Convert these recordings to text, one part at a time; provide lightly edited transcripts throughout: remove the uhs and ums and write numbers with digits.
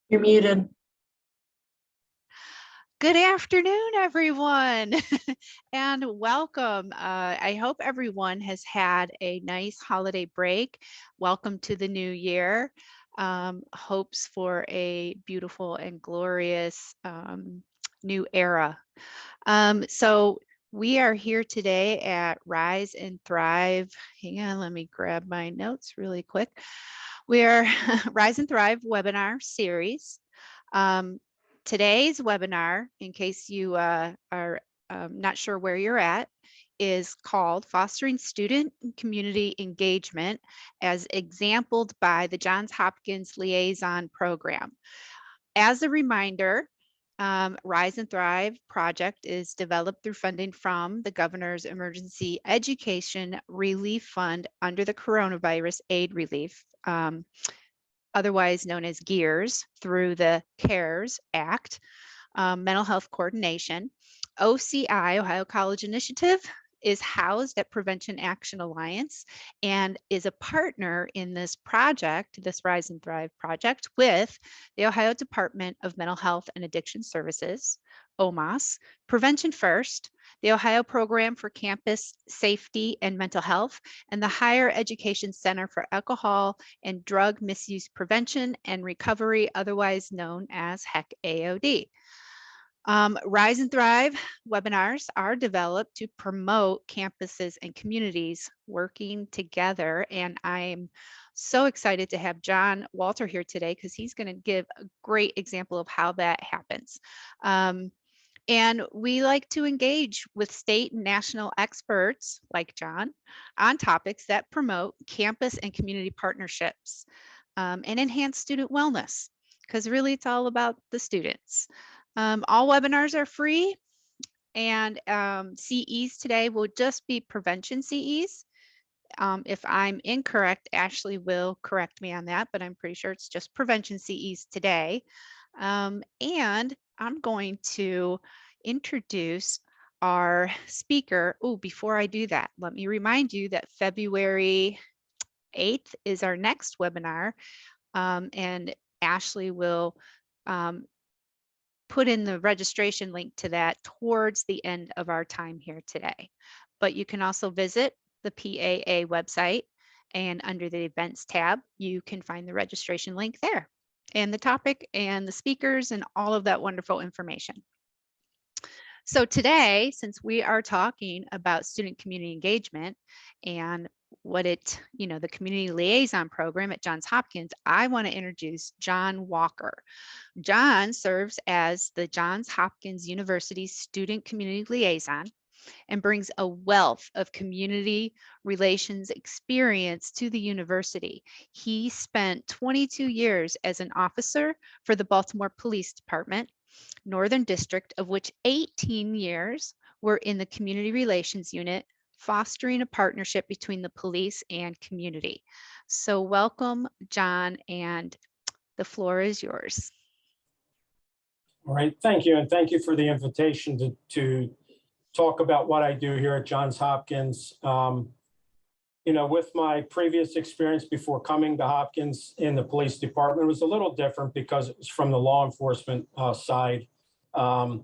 You're muted. Good afternoon, everyone, and welcome. I hope everyone has had a nice holiday break. Welcome to the new year. Hopes for a beautiful and glorious new era. So we are here today at Rise and Thrive. Hang on, let me grab my notes really quick. We are Rise and Thrive webinar series. Today's webinar, in case you are not sure where you're at, is called Fostering Student and Community Engagement as exampled by the Johns Hopkins Liaison program. As a reminder, Rise and Thrive project is developed through funding from the Governor's Emergency Education Relief Fund under the Coronavirus Aid Relief, otherwise known as GEERS, through the CARES Act, Mental Health Coordination. OCI, Ohio College Initiative, is housed at Prevention Action Alliance and is a partner in this project, this Rise and Thrive project, with the Ohio Department of Mental Health and Addiction Services, OMAS, Prevention First, the Ohio Program for Campus Safety and Mental Health, and the Higher Education Center for Alcohol and Drug Misuse Prevention and Recovery, otherwise known as HEC AOD. Rise and Thrive webinars are developed to promote campuses and communities working together. And I'm so excited to have John Walter here today because he's going to give a great example of how that happens. And we like to engage with state and national experts like John on topics that promote campus and community partnerships and enhance student wellness, because really it's all about the students. All webinars are free, and CEs today will just be prevention CEs. If I'm incorrect, Ashley will correct me on that, but I'm pretty sure it's just prevention CEs today. And I'm going to introduce our speaker. Oh, before I do that, let me remind you that February 8th is our next webinar, and Ashley will put in the registration link to that towards the end of our time here today. But you can also visit the PAA website, and under the events tab, you can find the registration link there and the topic and the speakers and all of that wonderful information. So today, since we are talking about student community engagement and what the community liaison program at Johns Hopkins, I want to introduce John Walker. John serves as the Johns Hopkins University Student Community Liaison and brings a wealth of community relations experience to the university. He spent 22 years as an officer for the Baltimore Police Department, Northern District, of which 18 years were in the Community Relations Unit, fostering a partnership between the police and community. So welcome, John, and the floor is yours. All right, thank you. And thank you for the invitation to talk about what I do here at Johns Hopkins. With my previous experience before coming to Hopkins in the police department, it was a little different because it was from the law enforcement side. But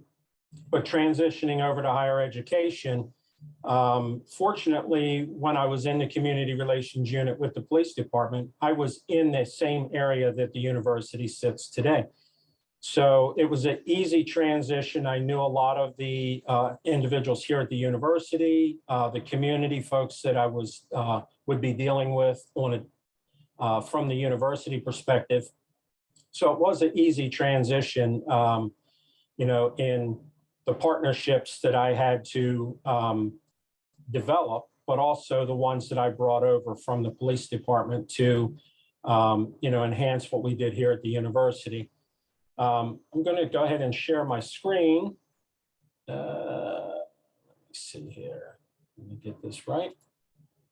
transitioning over to higher education, fortunately, when I was in the community relations unit with the police department, I was in the same area that the university sits today. So it was an easy transition. I knew a lot of the individuals here at the university, the community folks that I would be dealing with from the university perspective. So it was an easy transition, in the partnerships that I had to develop, but also the ones that I brought over from the police department to, enhance what we did here at the university. I'm going to go ahead and share my screen. Let's see here. Let me get this right.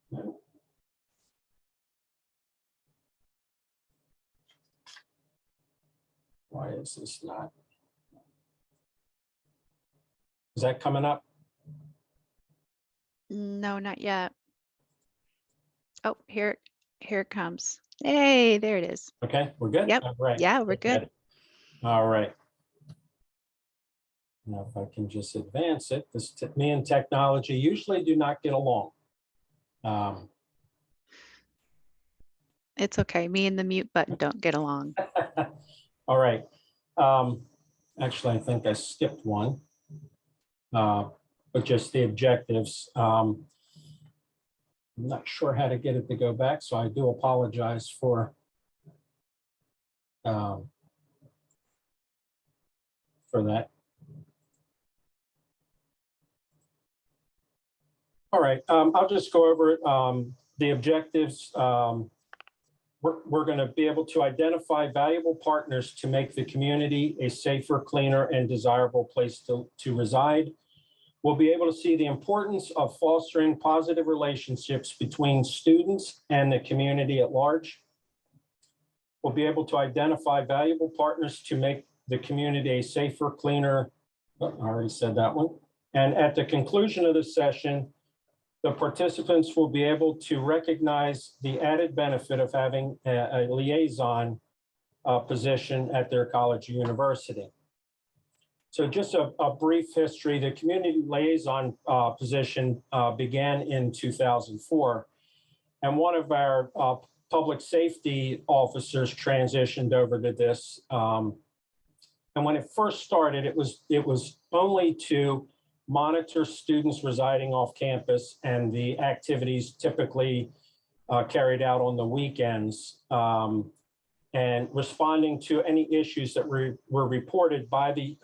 No. Why is this not? Is that coming up? No, not yet. Oh, here it comes. Hey, there it is. Okay, we're good? Yep. All right. Yeah, we're good. All right. Now, if I can just advance it, me and technology usually do not get along. It's okay. Me and the mute button don't get along. All right. Actually, I think I skipped one, but just the objectives. I'm not sure how to get it to go back, so I do apologize for that. All right, I'll just go over the objectives. We're going to be able to identify valuable partners to make the community a safer, cleaner, and desirable place to reside. We'll be able to see the importance of fostering positive relationships between students and the community at large. We'll be able to identify valuable partners to make the community a safer, cleaner, I already said that one. And at the conclusion of this session, the participants will be able to recognize the added benefit of having a liaison position at their college or university. So just a brief history, the community liaison position began in 2004. And one of our public safety officers transitioned over to this. And when it first started, it was only to monitor students residing off campus and the activities typically carried out on the weekends, and responding to any issues that were reported by the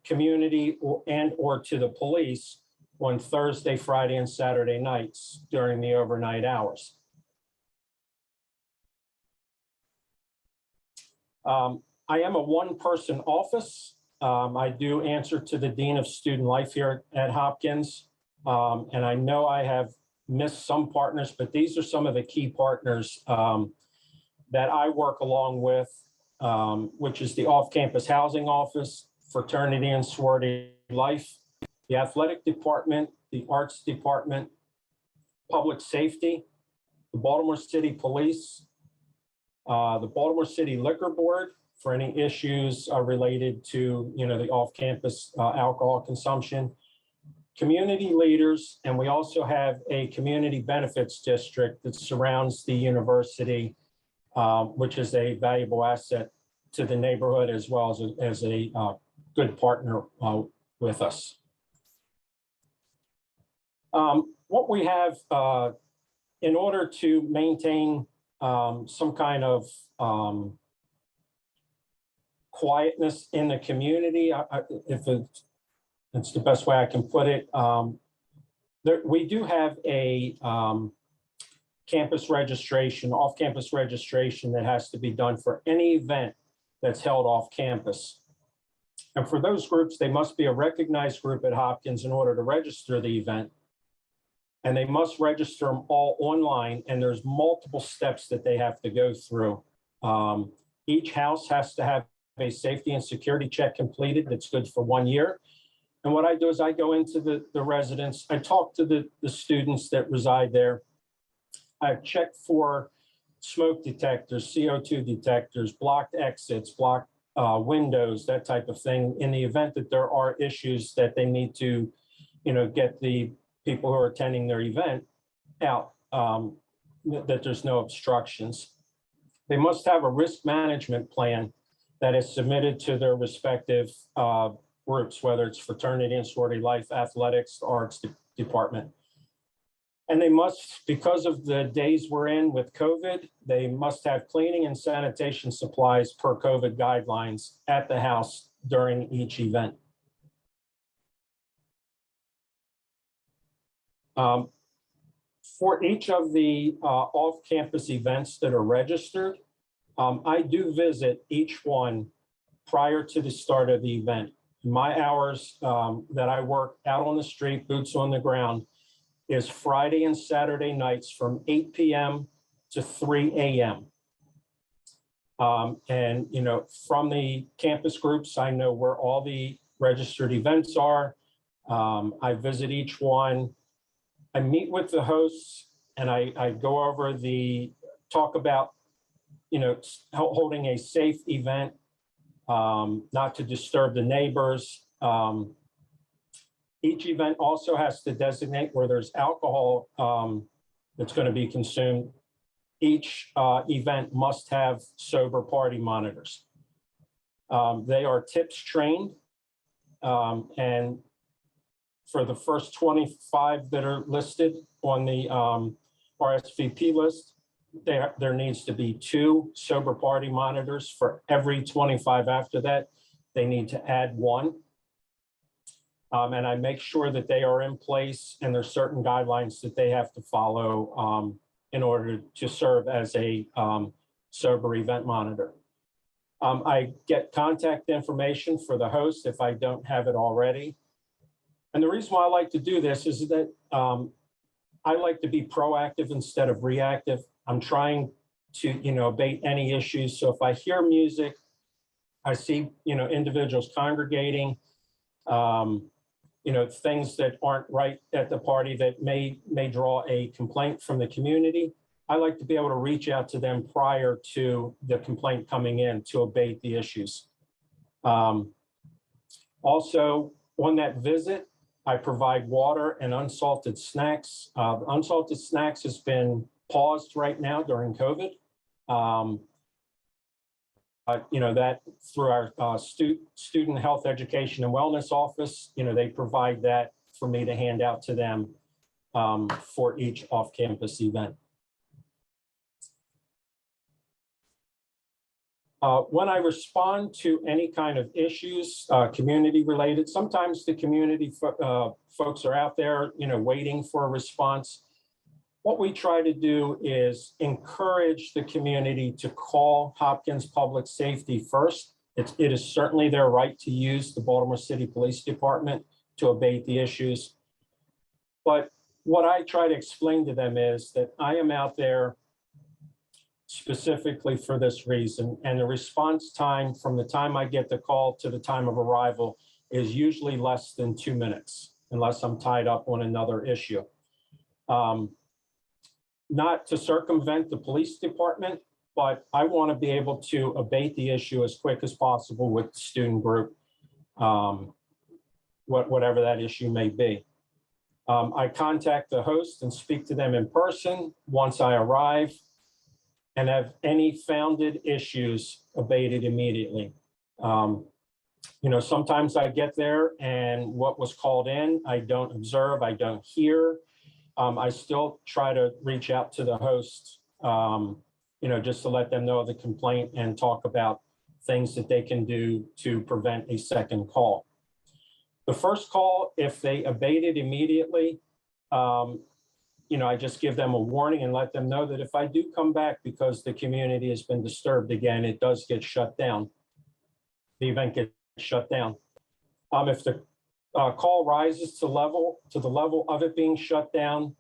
community or to the police on Thursday, Friday, and Saturday nights during the overnight hours. I am a one-person office. I do answer to the Dean of Student Life here at Hopkins. And I know I have missed some partners, but these are some of the key partners that I work along with, which is the Off-Campus Housing Office, Fraternity and Sorority Life, the Athletic Department, the Arts Department, Public Safety, the Baltimore City Police, the Baltimore City Liquor Board, for any issues related to, the off-campus alcohol consumption, community leaders, and we also have a community benefits district that surrounds the university, which is a valuable asset to the neighborhood as well as a good partner with us. What we have in order to maintain some kind of quietness in the community, if it's the best way I can put it. We do have a campus registration, off-campus registration that has to be done for any event that's held off campus. And for those groups, they must be a recognized group at Hopkins in order to register the event. And they must register them all online, and there's multiple steps that they have to go through. Each house has to have a safety and security check completed that's good for 1 year. And what I do is I go into the residence, I talk to the students that reside there. I check for smoke detectors, CO2 detectors, blocked exits, blocked windows, that type of thing, in the event that there are issues that they need to, get the people who are attending their event out, that there's no obstructions. They must have a risk management plan that is submitted to their respective groups, whether it's fraternity and sorority life, athletics, arts department. And they must, because of the days we're in with COVID, they must have cleaning and sanitation supplies per COVID guidelines at the house during each event. For each of the off-campus events that are registered, I do visit each one prior to the start of the event. My hours that I work out on the street, boots on the ground, is Friday and Saturday nights from 8 p.m. to 3 a.m. And, from the campus groups, I know where all the registered events are. I visit each one. I meet with the hosts and I go over talk about, holding a safe event, not to disturb the neighbors. Each event also has to designate where there's alcohol that's going to be consumed. Each event must have sober party monitors. They are TIPS trained, and for the first 25 that are listed on the RSVP list, there needs to be 2 sober party monitors. For every 25 after that, they need to add 1. And I make sure that they are in place, and there's certain guidelines that they have to follow in order to serve as a sober event monitor. I get contact information for the host if I don't have it already. And the reason why I like to do this is that I like to be proactive instead of reactive. I'm trying to, abate any issues. So if I hear music, I see, individuals congregating, things that aren't right at the party that may draw a complaint from the community, I like to be able to reach out to them prior to the complaint coming in to abate the issues. Also, on that visit, I provide water and unsalted snacks. Unsalted snacks has been paused right now during COVID. That through our student health education and wellness office, they provide that for me to hand out to them for each off-campus event. When I respond to any kind of issues, community related, sometimes the community folks are out there, waiting for a response. What we try to do is encourage the community to call Hopkins Public Safety first. It is certainly their right to use the Baltimore City Police Department to abate the issues. But what I try to explain to them is that I am out there specifically for this reason, and the response time from the time I get the call to the time of arrival is usually less than 2 minutes, unless I'm tied up on another issue. Not to circumvent the police department, but I want to be able to abate the issue as quick as possible with the student group, whatever that issue may be. I contact the host and speak to them in person once I arrive, and have any founded issues abated immediately. Sometimes I get there and what was called in, I don't observe, I don't hear. I still try to reach out to the host, just to let them know of the complaint and talk about things that they can do to prevent a second call. The first call, if they abate it immediately, I just give them a warning and let them know that if I do come back because the community has been disturbed again, it does get shut down. The event gets shut down. If the call rises to the level of it being shut down,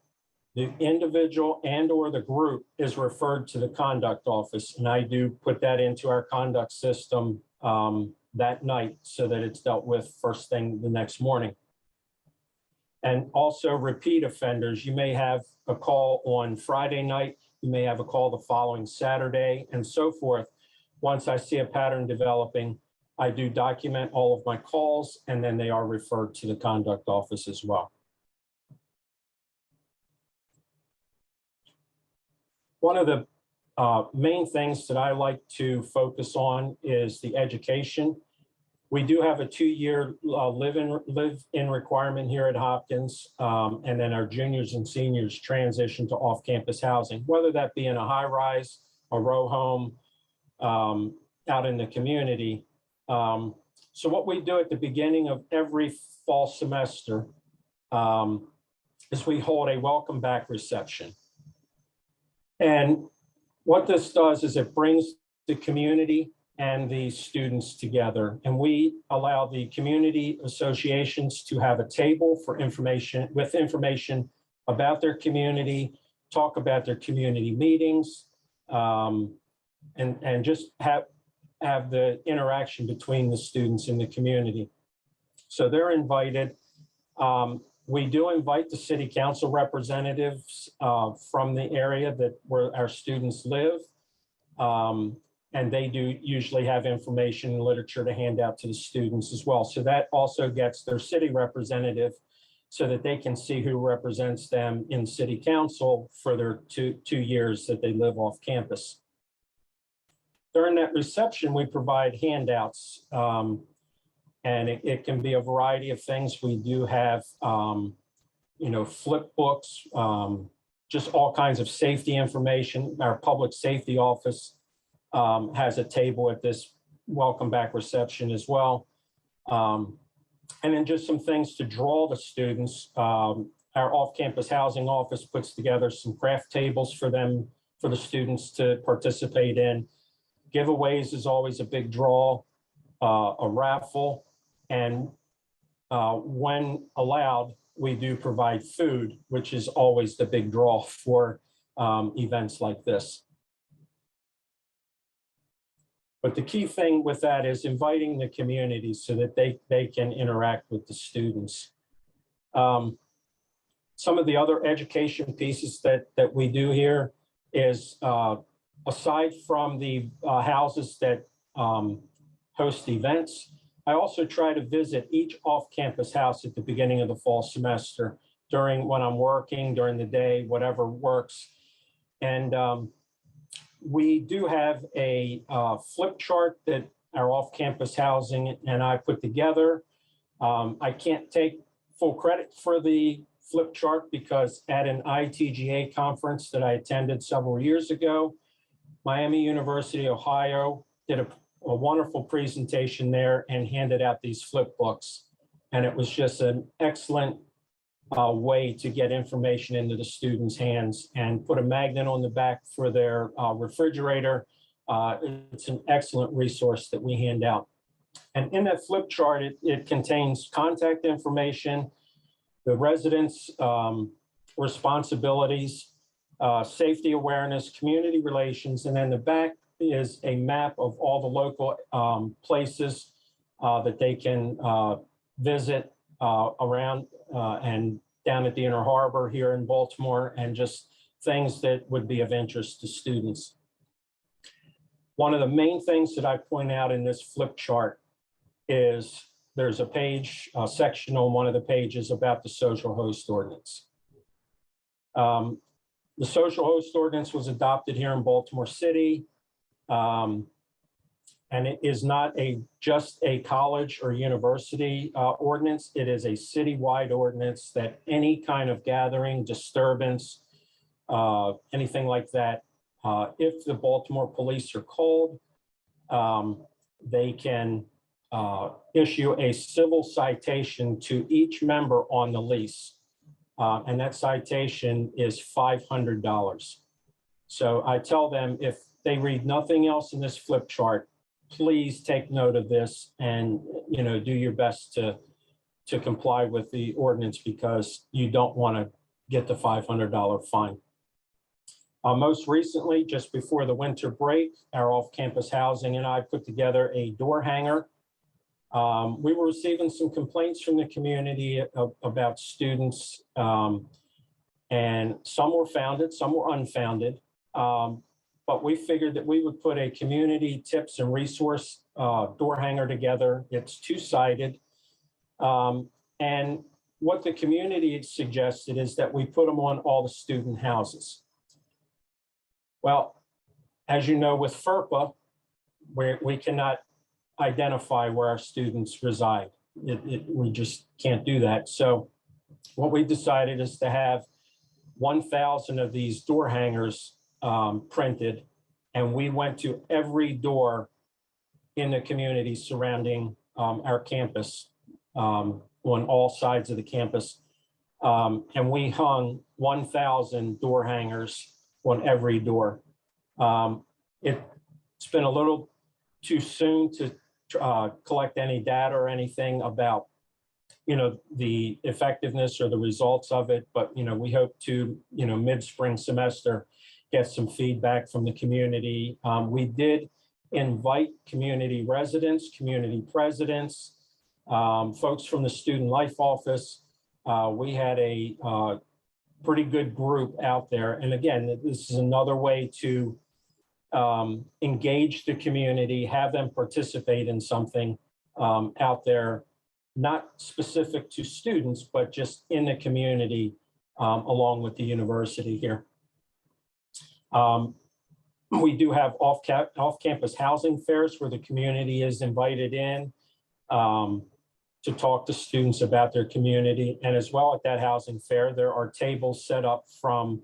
the individual and or the group is referred to the conduct office. And I do put that into our conduct system that night so that it's dealt with first thing the next morning. And also repeat offenders, you may have a call on Friday night, you may have a call the following Saturday, and so forth. Once I see a pattern developing, I do document all of my calls, and then they are referred to the conduct office as well. One of the main things that I like to focus on is the education. We do have a 2-year live-in requirement here at Hopkins, and then our juniors and seniors transition to off-campus housing, whether that be in a high-rise, a row home, out in the community. So what we do at the beginning of every fall semester is we hold a welcome back reception. And what this does is it brings the community and the students together. And we allow the community associations to have a table for information about their community, talk about their community meetings, and just have the interaction between the students and the community. So they're invited. We do invite the city council representatives from the area where our students live. And they do usually have information and literature to hand out to the students as well. So that also gets their city representative so that they can see who represents them in city council for their two years that they live off campus. During that reception, we provide handouts, and it can be a variety of things. We do have, flip books, just all kinds of safety information. Our public safety office has a table at this welcome back reception as well. And then just some things to draw the students. Our off-campus housing office puts together some craft tables for them, for the students to participate in. Giveaways is always a big draw, a raffle, and when allowed, we do provide food, which is always the big draw for events like this. But the key thing with that is inviting the community so that they can interact with the students. Some of the other education pieces that we do here is, aside from the houses that host events, I also try to visit each off-campus house at the beginning of the fall semester when I'm working, during the day, whatever works. And we do have a flip chart that our off-campus housing and I put together. I can't take full credit for the flip chart because at an ITGA conference that I attended several years ago, Miami University, Ohio did a wonderful presentation there and handed out these flip books. And it was just an excellent way to get information into the students' hands and put a magnet on the back for their refrigerator. It's an excellent resource that we hand out. And in that flip chart, it contains contact information, the residents' responsibilities, safety awareness, community relations, and then the back is a map of all the local places that they can visit around and down at the Inner Harbor here in Baltimore, and just things that would be of interest to students. One of the main things that I point out in this flip chart is there's a page, a section on one of the pages about the social host ordinance. The social host ordinance was adopted here in Baltimore City. And it is not just a college or university ordinance. It is a citywide ordinance that any kind of gathering, disturbance, anything like that, if the Baltimore police are called, they can issue a civil citation to each member on the lease. And that citation is $500. So I tell them, if they read nothing else in this flip chart, please take note of this and do your best to comply with the ordinance, because you don't want to get the $500 fine. Most recently, just before the winter break, our off-campus housing and I put together a door hanger. We were receiving some complaints from the community about students, and some were founded, some were unfounded. But we figured that we would put a community tips and resource door hanger together. It's two-sided. And what the community suggested is that we put them on all the student houses. Well, as you know, with FERPA, we cannot identify where our students reside. We just can't do that. So what we decided is to have 1,000 of these door hangers printed, and we went to every door in the community surrounding our campus, on all sides of the campus, and we hung 1,000 door hangers on every door. It's been a little too soon to collect any data or anything about the effectiveness or the results of it, but we hope to mid-spring semester get some feedback from the community. We did invite community residents, community presidents, folks from the Student Life Office. We had a pretty good group out there. And again, this is another way to engage the community, have them participate in something out there, not specific to students, but just in the community along with the university here. We do have off-campus housing fairs where the community is invited in to talk to students about their community. And as well at that housing fair, there are tables set up from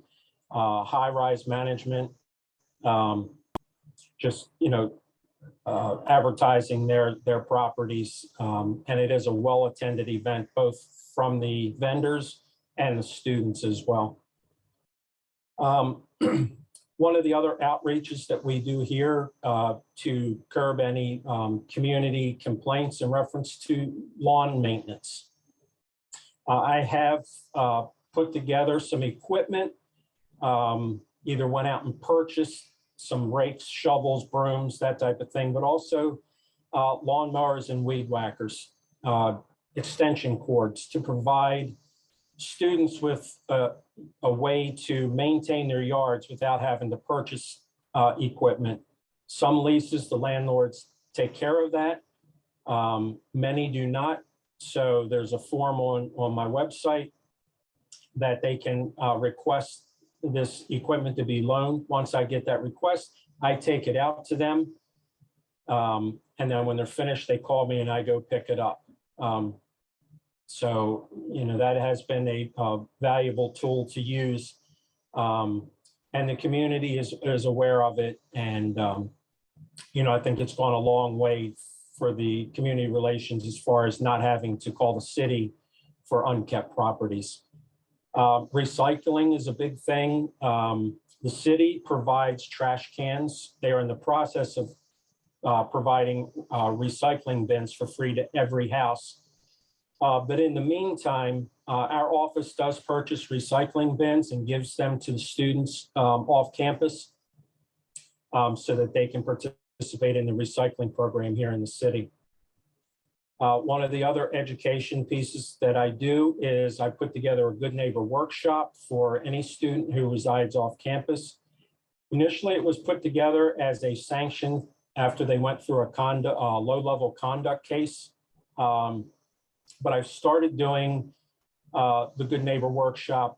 high-rise management, just, advertising their properties. And it is a well-attended event, both from the vendors and the students as well. One of the other outreaches that we do here to curb any community complaints in reference to lawn maintenance. I have put together some equipment, either went out and purchased some rakes, shovels, brooms, that type of thing, but also lawn mowers and weed whackers, extension cords to provide students with a way to maintain their yards without having to purchase equipment. Some leases, the landlords take care of that. Many do not. So there's a form on my website that they can request this equipment to be loaned. Once I get that request, I take it out to them. And then when they're finished, they call me and I go pick it up. So, that has been a valuable tool to use. And the community is aware of it. And, I think it's gone a long way for the community relations as far as not having to call the city for unkept properties. Recycling is a big thing. The city provides trash cans. They are in the process of providing recycling bins for free to every house. But in the meantime, our office does purchase recycling bins and gives them to the students off campus so that they can participate in the recycling program here in the city. One of the other education pieces that I do is I put together a Good Neighbor workshop for any student who resides off campus. Initially, it was put together as a sanction after they went through a low-level conduct case. But I've started doing the Good Neighbor workshop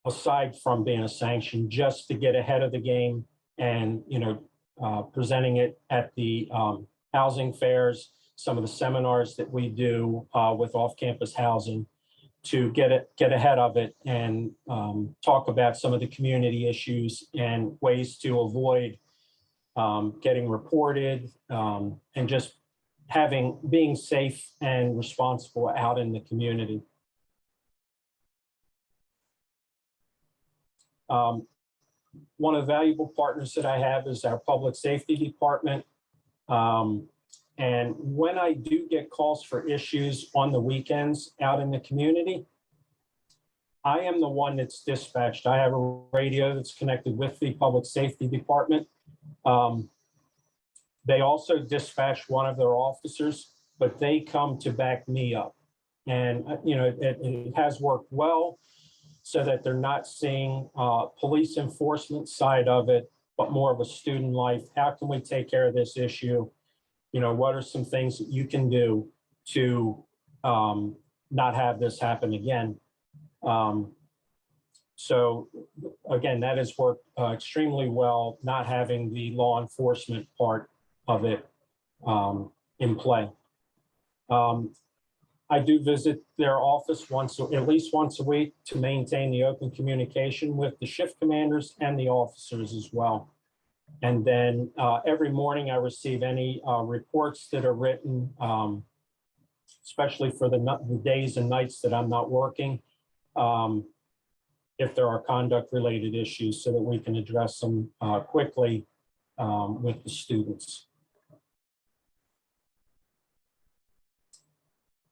aside from being a sanction, just to get ahead of the game and, presenting it at the housing fairs, some of the seminars that we do with off-campus housing to get ahead of it and talk about some of the community issues and ways to avoid getting reported and just being safe and responsible out in the community. One of the valuable partners that I have is our public safety department. And when I do get calls for issues on the weekends out in the community, I am the one that's dispatched. I have a radio that's connected with the public safety department. They also dispatch one of their officers, but they come to back me up. And, it has worked well so that they're not seeing police enforcement side of it, but more of a student life. How can we take care of this issue? What are some things that you can do to not have this happen again? So again, that has worked extremely well, not having the law enforcement part of it in play. I do visit their office at least once a week to maintain the open communication with the shift commanders and the officers as well. And then every morning I receive any reports that are written, especially for the days and nights that I'm not working, if there are conduct related issues so that we can address them quickly with the students.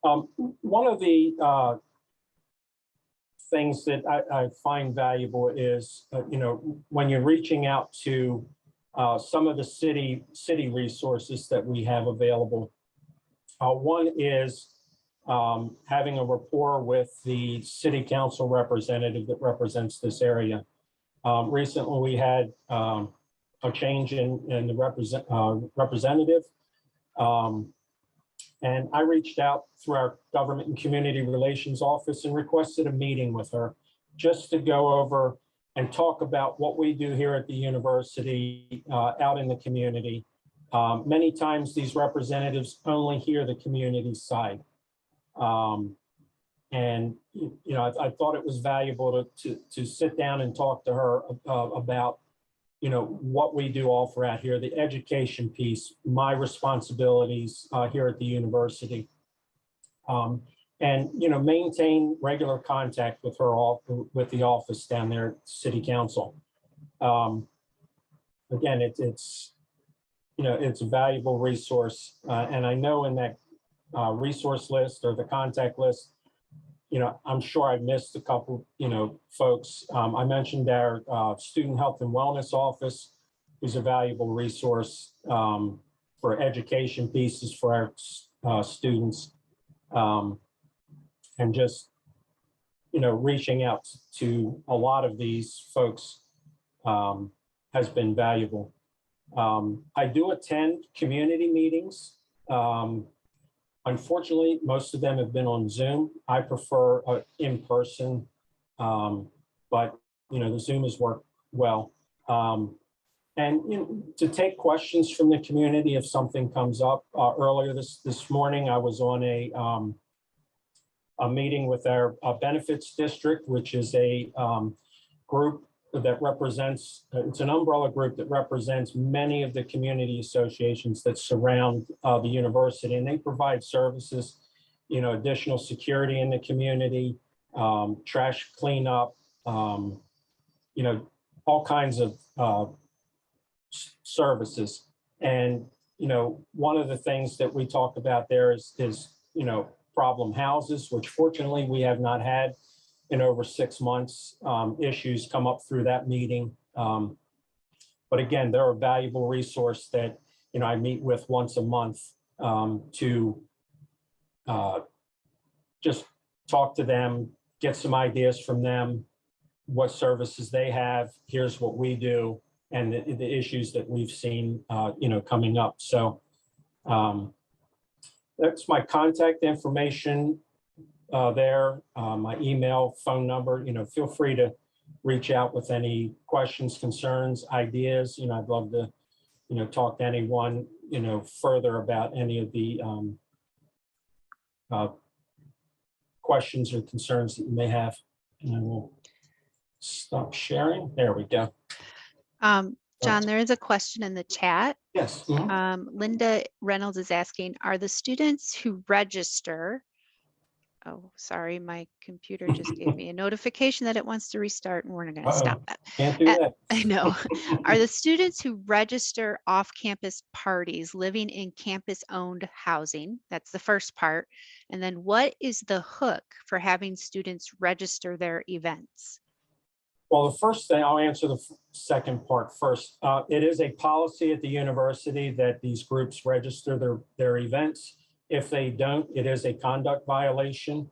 One of the things that I find valuable is, when you're reaching out to some of the city resources that we have available. One is having a rapport with the city council representative that represents this area. Recently, we had a change in the representative. And I reached out through our Government and Community Relations Office and requested a meeting with her just to go over and talk about what we do here at the university out in the community. Many times these representatives only hear the community side. And I thought it was valuable to sit down and talk to her about what we do offer out here, the education piece, my responsibilities here at the university, and maintain regular contact with her, with the office down there at City Council. Again, it's a valuable resource, and I know in that resource list or the contact list, I'm sure I missed a couple, folks. I mentioned our Student Health and Wellness Office, who's a valuable resource for education pieces for our students. And just, reaching out to a lot of these folks has been valuable. I do attend community meetings. Unfortunately, most of them have been on Zoom. I prefer in person, but the Zoom has worked well. And to take questions from the community if something comes up. Earlier this morning, I was on a meeting with our benefits district, which is a group that represents, it's an umbrella group that represents many of the community associations that surround the university, and they provide services, additional security in the community, trash cleanup, all kinds of services. And, one of the things that we talk about there is problem houses, which fortunately we have not had in over 6 months. Issues come up through that meeting. But again, they're a valuable resource that, I meet with once a month to just talk to them, get some ideas from them, what services they have, here's what we do, and the issues that we've seen, coming up. So that's my contact information there, my email, phone number. Feel free to reach out with any questions, concerns, ideas. I'd love to, talk to anyone, further about any of the questions or concerns that you may have. And I will stop sharing. There we go. John, there is a question in the chat. Yes. Linda Reynolds is asking, are the students who register, oh, sorry, my computer just gave me a notification that it wants to restart, and we're not going to stop that. Can't do that. I know. Are the students who register off-campus parties living in campus-owned housing? That's the first part. And then what is the hook for having students register their events? Well, the first thing, I'll answer the second part first. It is a policy at the university that these groups register their events. If they don't, it is a conduct violation.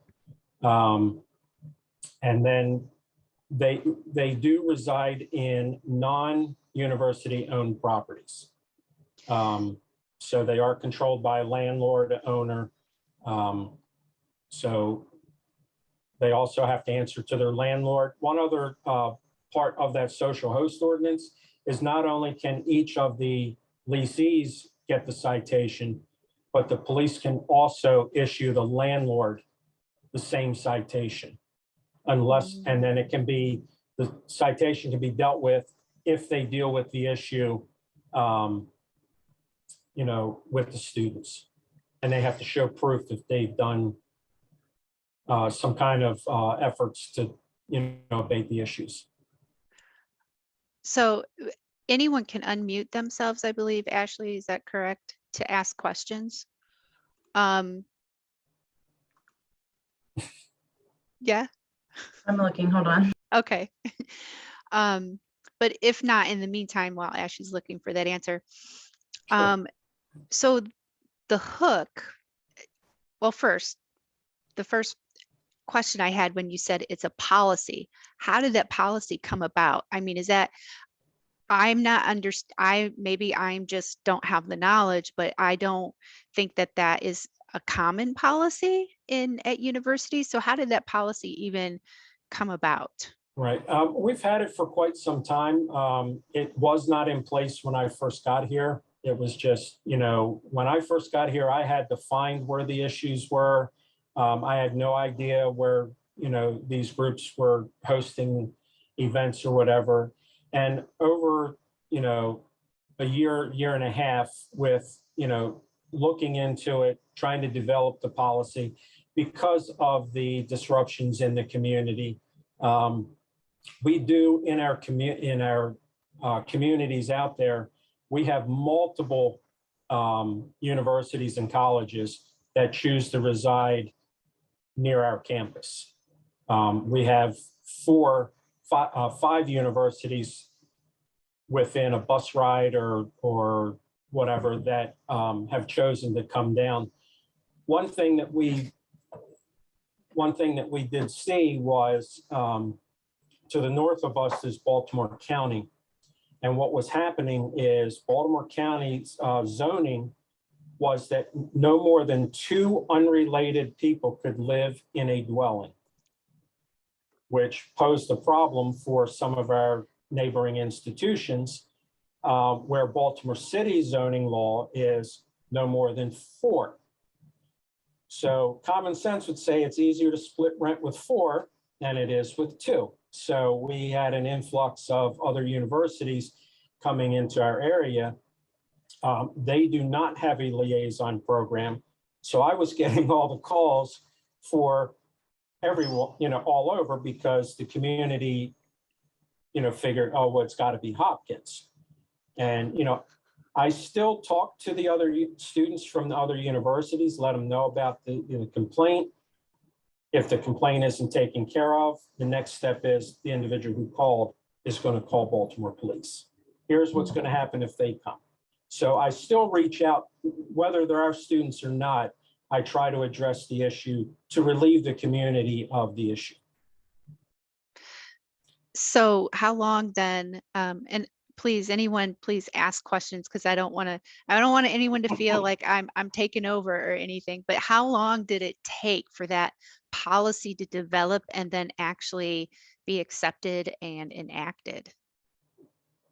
And then they do reside in non-university owned properties. So they are controlled by a landlord owner. So they also have to answer to their landlord. One other part of that social host ordinance is not only can each of the lessees get the citation, but the police can also issue the landlord the same citation, unless, and then it can be, the citation can be dealt with if they deal with the issue, with the students. And they have to show proof that they've done some kind of efforts to, abate the issues. So anyone can unmute themselves, I believe. Ashley, is that correct? To ask questions? Yeah. I'm looking, hold on. Okay. But if not, in the meantime, while Ashley's looking for that answer. Sure. So the hook, well, first, the first question I had when you said it's a policy. How did that policy come about? I mean, is that I'm not maybe I'm just don't have the knowledge, but I don't think that that is a common policy at universities. So how did that policy even come about? Right. We've had it for quite some time. It was not in place when I first got here. It was just, when I first got here, I had to find where the issues were. I had no idea where, these groups were hosting events or whatever. And over, a year and a half with, looking into it, trying to develop the policy because of the disruptions in the community. We do in our communities out there, we have multiple universities and colleges that choose to reside near our campus. We have five universities within a bus ride or whatever that have chosen to come down. One thing that we did see was to the north of us is Baltimore County. And what was happening is Baltimore County's zoning was that no more than 2 unrelated people could live in a dwelling, which posed a problem for some of our neighboring institutions, where Baltimore City zoning law is no more than 4. So common sense would say it's easier to split rent with 4 than it is with 2. So we had an influx of other universities coming into our area. They do not have a liaison program. So I was getting all the calls for everyone, all over, because the community, figured, oh, well, it's got to be Hopkins. And, I still talk to the other students from the other universities, let them know about the complaint. If the complaint isn't taken care of, the next step is the individual who called is going to call Baltimore police. Here's what's going to happen if they come. So I still reach out, whether there are students or not, I try to address the issue to relieve the community of the issue. So how long then, and please, anyone, please ask questions, because I don't want anyone to feel like I'm taking over or anything, but how long did it take for that policy to develop and then actually be accepted and enacted?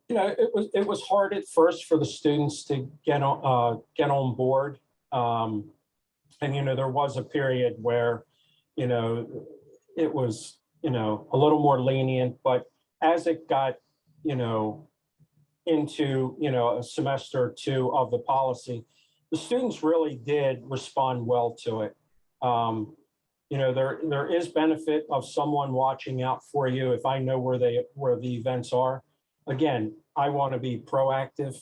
It was hard at first for the students to get on board. And, there was a period where, it was, a little more lenient, but as it got, into, a semester or 2 of the policy, the students really did respond well to it. There is benefit of someone watching out for you. If I know where the events are, again, I want to be proactive.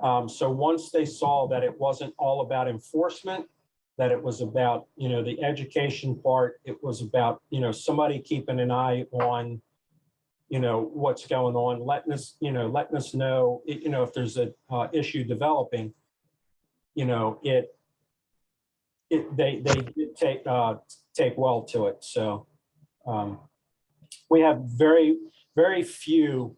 So once they saw that it wasn't all about enforcement, that it was about, the education part, it was about, somebody keeping an eye on, what's going on, letting us know, if there's a issue developing, they did take well to it. So we have very, very few,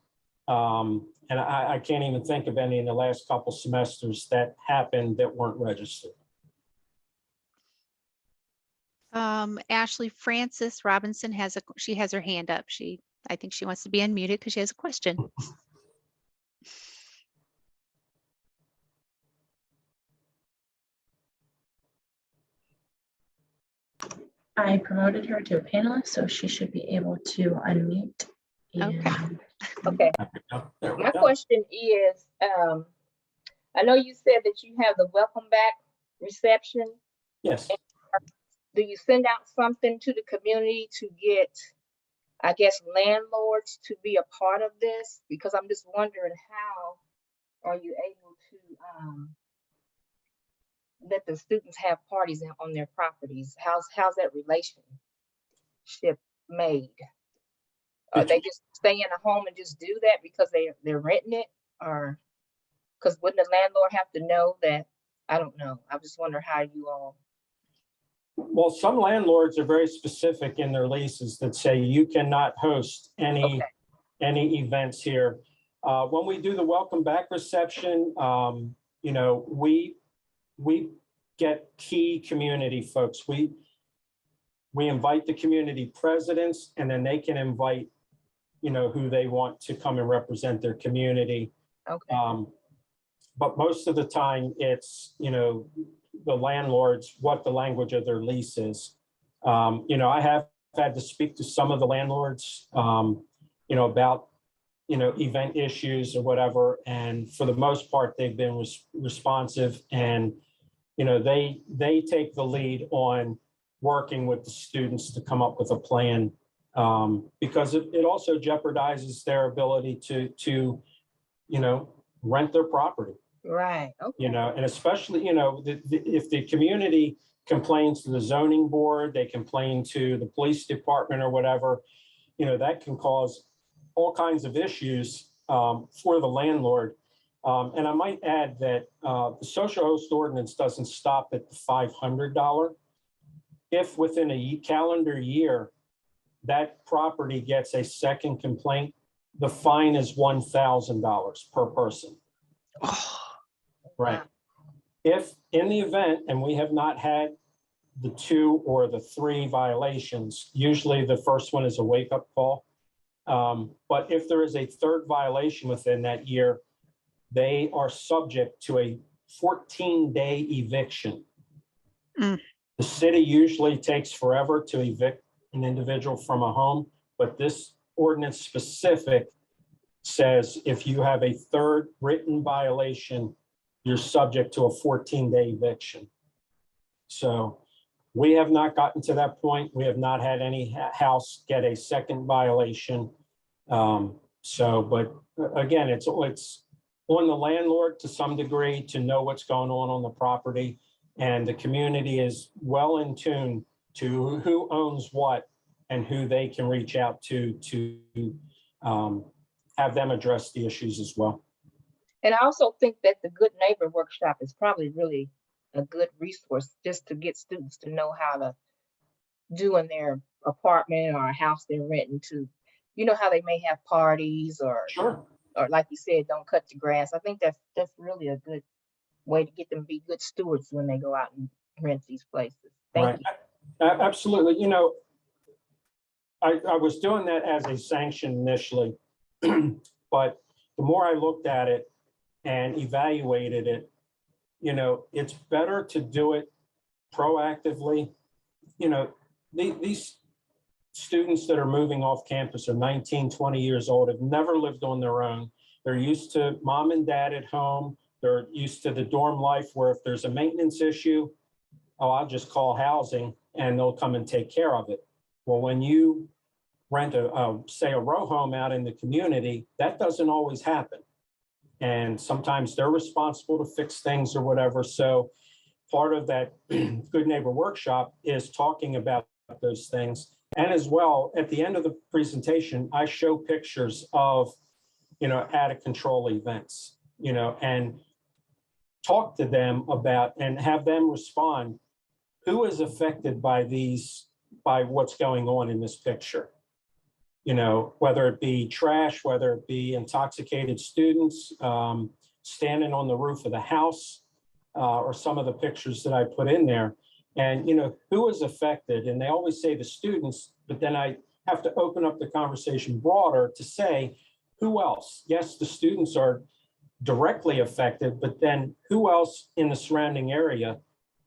and I can't even think of any in the last couple semesters that happened that weren't registered. Ashley Francis Robinson she has her hand up. I think she wants to be unmuted because she has a question. I promoted her to a panelist, so she should be able to unmute. Okay. Okay. My question is, I know you said that you have the welcome back reception. Yes. Do you send out something to the community to get, I guess, landlords to be a part of this? Because I'm just wondering, how are you able to let the students have parties on their properties? How's that relationship made? Are they just stay in a home and just do that because they're renting it, or because wouldn't the landlord have to know that? I don't know. I just wonder how you all Well, some landlords are very specific in their leases that say you cannot host any events here. When we do the welcome back reception, you know, we get key community folks. We invite the community presidents, and then they can invite, you know, who they want to come and represent their community. Okay. But most of the time it's, you know, the landlords, what the language of their lease is. You know, I have had to speak to some of the landlords, you know, about, you know, event issues or whatever. And for the most part, they've been responsive, and, you know, they take the lead on working with the students to come up with a plan, because it also jeopardizes their ability to, you know, rent their property. Right. Okay. You know, and especially, you know, if the community complains to the zoning board, they complain to the police department or whatever, you know, that can cause all kinds of issues for the landlord. And I might add that the social host ordinance doesn't stop at the $500. If within a calendar year, that property gets a second complaint, the fine is $1,000 per person. Right. If in the event, and we have not had the 2 or the 3 violations, usually the first one is a wake-up call. But if there is a 3rd violation within that year, they are subject to a 14-day eviction. Mm. The city usually takes forever to evict an individual from a home, but this ordinance specific says if you have a 3rd written violation, you're subject to a 14-day eviction. So we have not gotten to that point. We have not had any house get a 2nd violation. But again, it's on the landlord to some degree to know what's going on the property, and the community is well in tune to who owns what and who they can reach out to have them address the issues as well. And I also think that the Good Neighbor Workshop is probably really a good resource just to get students to know how to do in their apartment or a house they're renting to, you know, how they may have parties or Sure. or like you said, don't cut the grass. I think that's really a good way to get them to be good stewards when they go out and rent these places. Thank you. Absolutely. You know, I was doing that as a sanction initially, but the more I looked at it and evaluated it, you know, it's better to do it proactively. You know, these students that are moving off campus are 19, 20 years old, have never lived on their own. They're used to mom and dad at home. They're used to the dorm life where if there's a maintenance issue, oh, I'll just call housing and they'll come and take care of it. Well, when you rent say a row home out in the community, that doesn't always happen. And sometimes they're responsible to fix things or whatever. So part of that Good Neighbor Workshop is talking about those things. And as well, at the end of the presentation, I show pictures of, you know, out of control events, you know, and talk to them about and have them respond, who is affected by what's going on in this picture? You know, whether it be trash, whether it be intoxicated students standing on the roof of the house, or some of the pictures that I put in there. And, you know, who is affected? And they always say the students, but then I have to open up the conversation broader to say, who else? Yes, the students are directly affected, but then who else in the surrounding area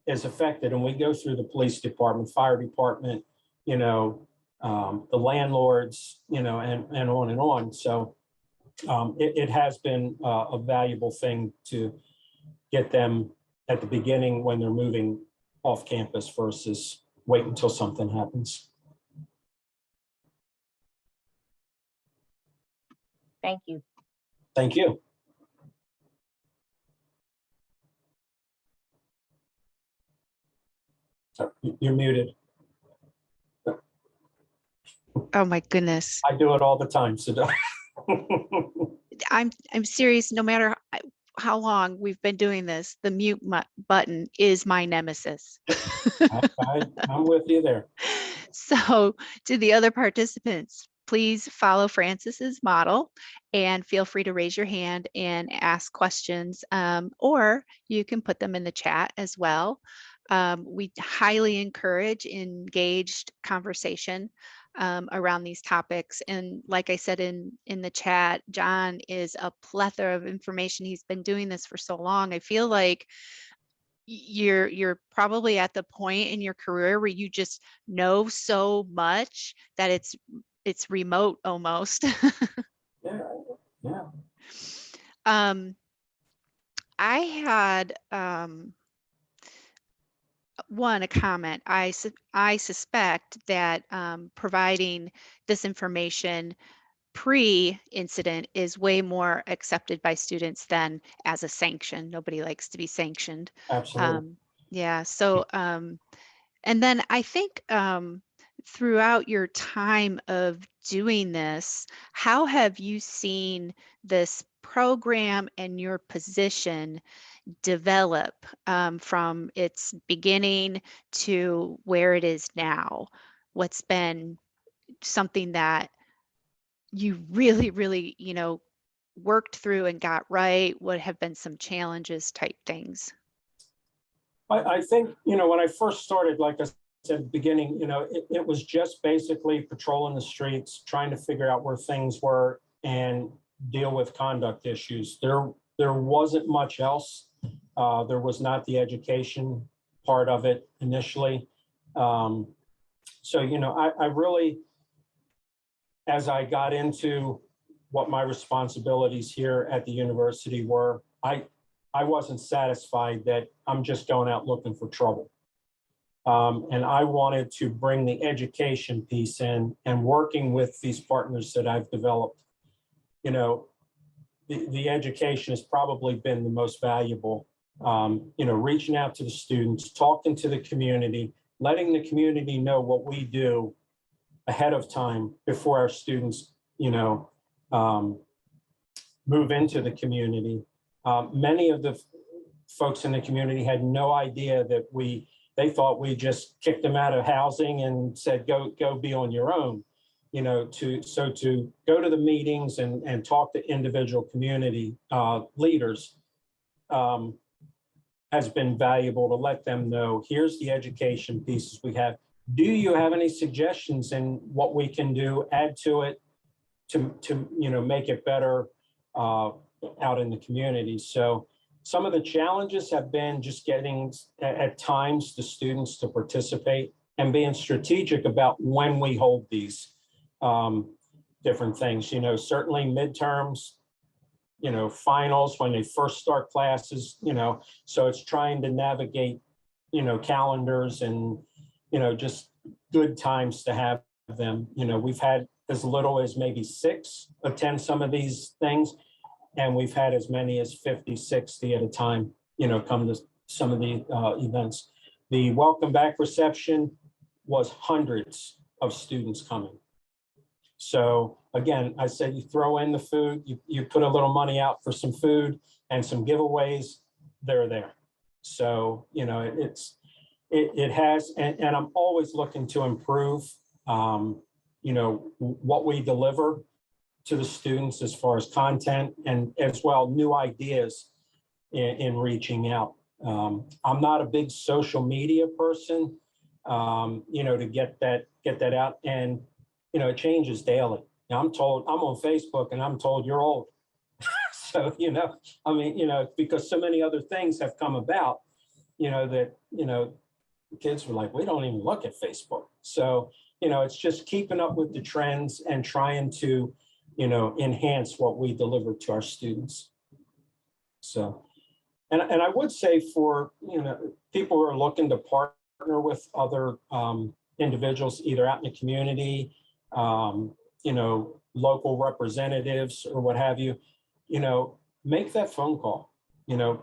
is affected? And we go through the police department, fire department, you know, the landlords, you know, and on and on. So it has been a valuable thing to get them at the beginning when they're moving off campus versus wait until something happens. Thank you. Thank you. So you're muted. Oh my goodness. I do it all the time, so I'm serious. No matter how long we've been doing this, the mute button is my nemesis. I'm with you there. So to the other participants, please follow Francis's model and feel free to raise your hand and ask questions, or you can put them in the chat as well. We highly encourage engaged conversation around these topics. And like I said in the chat, John is a plethora of information. He's been doing this for so long. I feel like you're probably at the point in your career where you just know so much that it's remote almost. Yeah, yeah. I had a comment. I suspect that providing this information pre-incident is way more accepted by students than as a sanction. Nobody likes to be sanctioned. Absolutely. Yeah, so and then I think throughout your time of doing this, how have you seen this program and your position develop from its beginning to where it is now? What's been something that you really, really, worked through and got right? What have been some challenges type things? I think, when I first started, like I said at the beginning, it was just basically patrolling the streets, trying to figure out where things were and deal with conduct issues. There wasn't much else. There was not the education part of it initially. So, I really, as I got into what my responsibilities here at the university were, I wasn't satisfied that I'm just going out looking for trouble. And I wanted to bring the education piece in and working with these partners that I've developed. The education has probably been the most valuable, reaching out to the students, talking to the community, letting the community know what we do ahead of time before our students, move into the community. Many of the folks in the community had no idea that they thought we just kicked them out of housing and said, go be on your own, to go to the meetings and talk to individual community leaders has been valuable to let them know, here's the education pieces we have. Do you have any suggestions in what we can do, add to it to make it better out in the community? So some of the challenges have been just getting at times the students to participate and being strategic about when we hold these different things. Certainly midterms, finals when they first start classes, so it's trying to navigate, calendars and, just good times to have them. We've had as little as maybe 6 attend some of these things, and we've had as many as 50, 60 at a time, come to some of the events. The welcome back reception was hundreds of students coming. So again, I said, you throw in the food, you put a little money out for some food and some giveaways, they're there. So, it has, and I'm always looking to improve, what we deliver to the students as far as content and as well new ideas in reaching out. I'm not a big social media person, to get that out, and it changes daily. Now I'm told I'm on Facebook and I'm told you're old. So, because so many other things have come about, that, kids were like, we don't even look at Facebook. So, it's just keeping up with the trends and trying to, enhance what we deliver to our students. So, and I would say for, people who are looking to partner with other individuals, either out in the community, local representatives or what have you, make that phone call,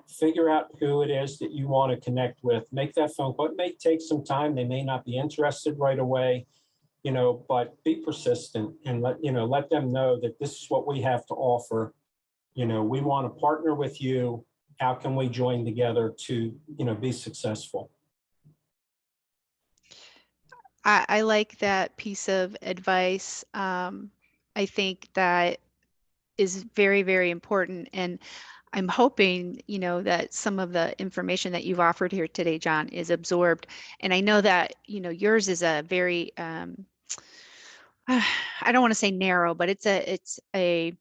figure out who it is that you want to connect with, make that phone call. It may take some time. They may not be interested right away, but be persistent and let them know that this is what we have to offer. We want to partner with you how can we join together to, be successful? I like that piece of advice. I think that is very, very important. And I'm hoping, that some of the information that you've offered here today, John, is absorbed. And I know that, yours is a very, I don't want to say narrow, but it's a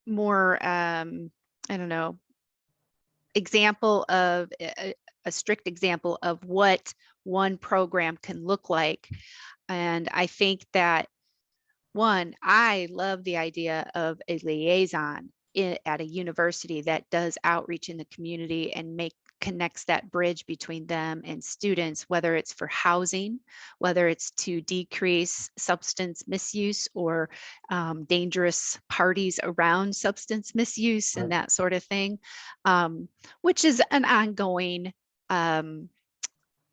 more, I don't know, example of a strict example of what one program can look like. And I think that I love the idea of a liaison at a university that does outreach in the community and connects that bridge between them and students, whether it's for housing, whether it's to decrease substance misuse or dangerous parties around substance misuse and that sort of thing, which is an ongoing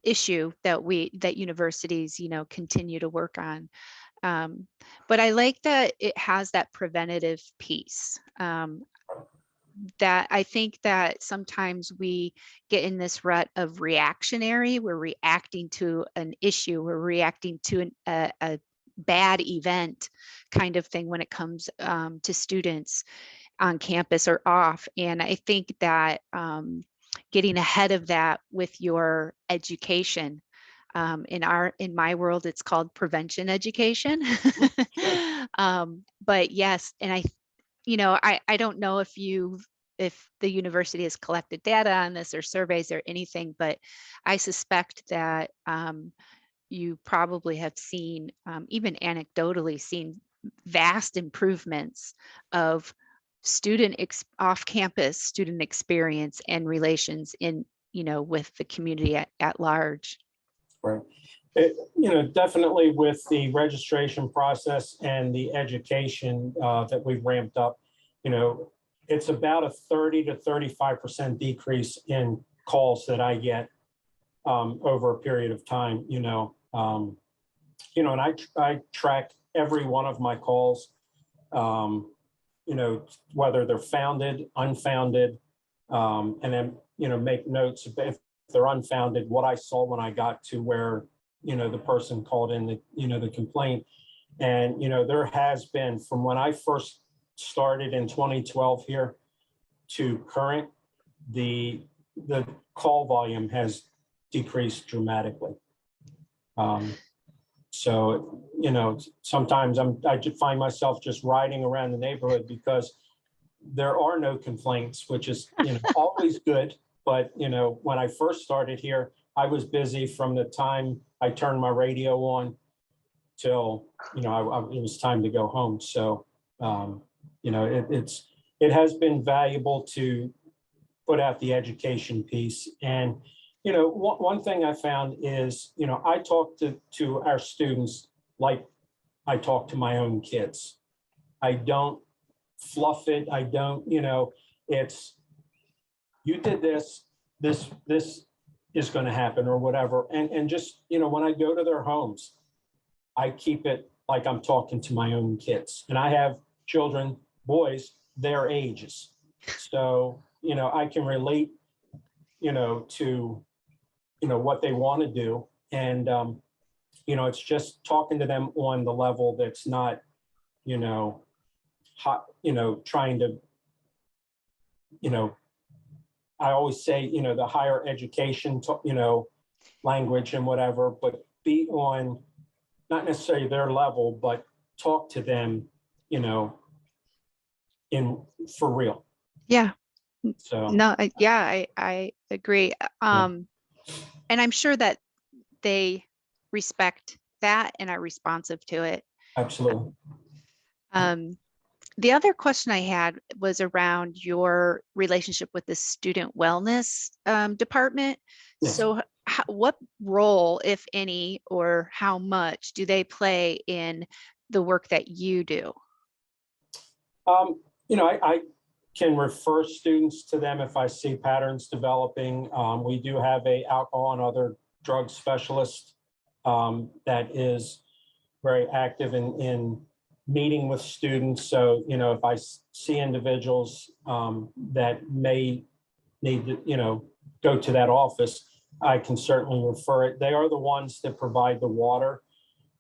issue that universities, continue to work on. But I like that it has that preventative piece. That I think that sometimes we get in this rut of reactionary. We're reacting to an issue. We're reacting to a bad event kind of thing when it comes to students on campus or off. And I think that getting ahead of that with your education, in my world, it's called prevention education. But yes, and I don't know if the university has collected data on this or surveys or anything, but I suspect that you probably have seen, even anecdotally, seen vast improvements of off-campus student experience and relations with the community at large. Right. Definitely with the registration process and the education that we've ramped up, it's about a 30 to 35% decrease in calls that I get over a period of time, and I track every one of my calls, whether they're founded, unfounded, and then, make notes if they're unfounded, what I saw when I got to where, the person called in the complaint. And, there has been, from when I first started in 2012 here to current, the call volume has decreased dramatically. So, sometimes I just find myself just riding around the neighborhood because there are no complaints, which is, always good. But, when I first started here, I was busy from the time I turned my radio on till, it was time to go home. So, it has been valuable to put out the education piece. And, one thing I found is, I talk to our students like I talk to my own kids. I don't fluff it. I don't, it's, you did this is going to happen or whatever. And just, when I go to their homes, I keep it like I'm talking to my own kids. And I have children, boys, their ages. So, I can relate, to, what they want to do. And, it's just talking to them on the level that's not, hot, trying to, I always say, the higher education, language and whatever, but be on not necessarily their level, but talk to them, for real. Yeah. So No, I agree. And I'm sure that they respect that and are responsive to it. absolutely. The other question I had was around your relationship with the student wellness department. Yes. So what role, if any, or how much do they play in the work that you do? I can refer students to them if I see patterns developing. We do have a alcohol and other drug specialist that is very active in meeting with students. So, if I see individuals that may need to, go to that office, I can certainly refer it. They are the ones that provide the water.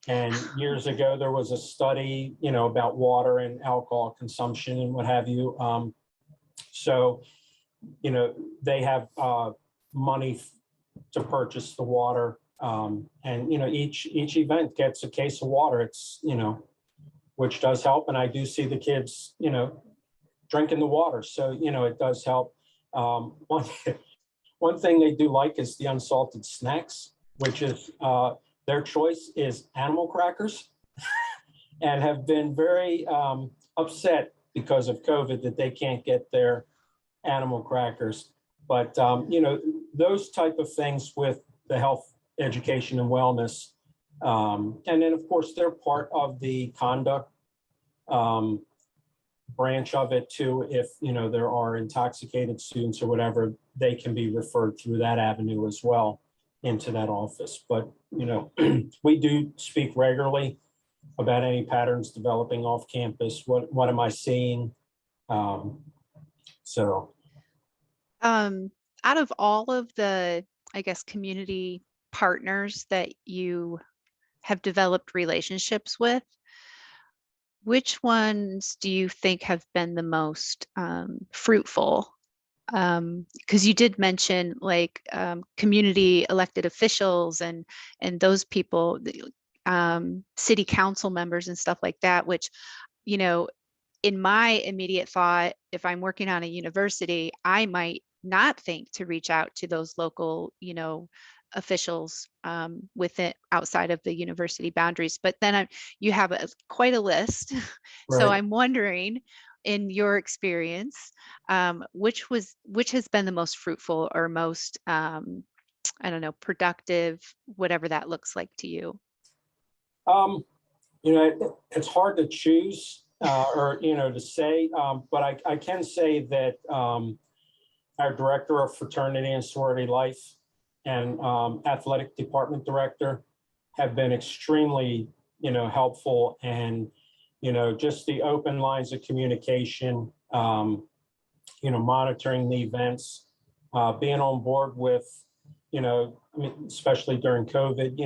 And years ago, there was a study, about water and alcohol consumption and what have you. So, they have money to purchase the water. And, each event gets a case of water. It's, which does help. And I do see the kids, drinking the water. So, it does help. One thing they do like is the unsalted snacks, which is their choice is animal crackers, and have been very upset because of COVID that they can't get their animal crackers. But, those type of things with the health, education, and wellness. And then, of course, they're part of the conduct branch of it too. If, there are intoxicated students or whatever, they can be referred through that avenue as well into that office. But, we do speak regularly about any patterns developing off campus. What am I seeing? Out of all of the, I guess, community partners that you have developed relationships with, which ones do you think have been the most fruitful? Because you did mention like community elected officials and those people, city council members and stuff like that, which, in my immediate thought, if I'm working on a university, I might not think to reach out to those local, officials within outside of the university boundaries. But then you have quite a list. So Right. I'm wondering, in your experience, which has been the most fruitful or most, I don't know, productive, whatever that looks like to you? It's hard to choose or, to say, but I can say that our director of fraternity and sorority life and athletic department director have been extremely, helpful, and, just the open lines of communication, monitoring the events, being on board with, especially during COVID,